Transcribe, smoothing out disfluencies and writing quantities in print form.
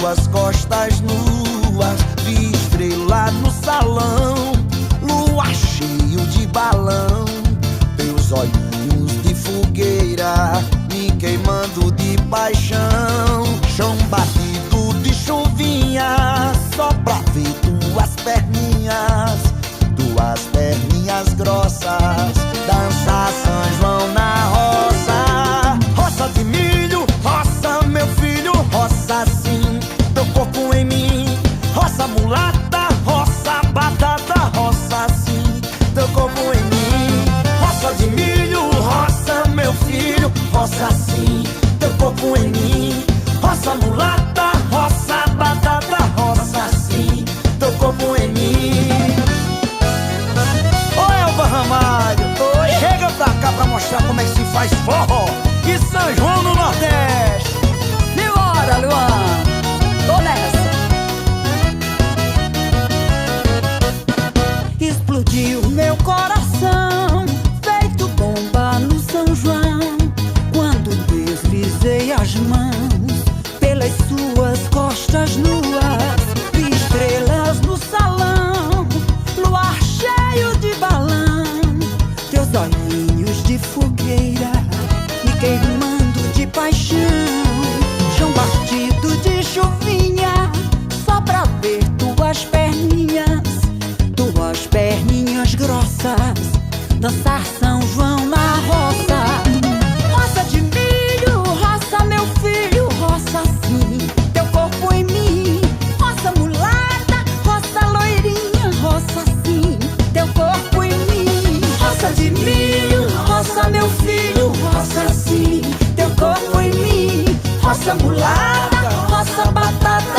tuas costas nuas, vi estrela no salão, lua cheio de balão, teus olhinhos de fogueira me queimando de paixão. Chão batido de chuvinha, só pra ver tuas perninhas grossas, dançar São João na roça. Roça de milho, roça meu filho, roça sim, teu corpo em mim. Roça mulata, roça batata, roça sim, teu corpo em mim. Roça de milho, roça meu filho, roça sim, teu corpo em mim. Roça mulata, roça batata, roça sim, teu corpo em mim. Ramalho, chega pra cá pra mostrar como é que se faz forró e São João no Nordeste. Simbora, Luan, tô nessa. Explodiu meu coração, feito bomba no São João, quando deslizei as mãos pelas suas costas nuas, vi estrelas no salão, luar cheio de balão, teus olhinhos de fogueira me queimando de paixão. Chão batido de chuvinha, só pra ver tuas perninhas grossas, dançar São João na roça. Roça de milho, roça meu filho, roça sim, teu corpo em mim. Roça mulata, roça loirinha, roça sim, teu corpo em mim. Roça de milho, roça meu filho, roça sim, teu corpo em mim. Roça mulata, roça batata,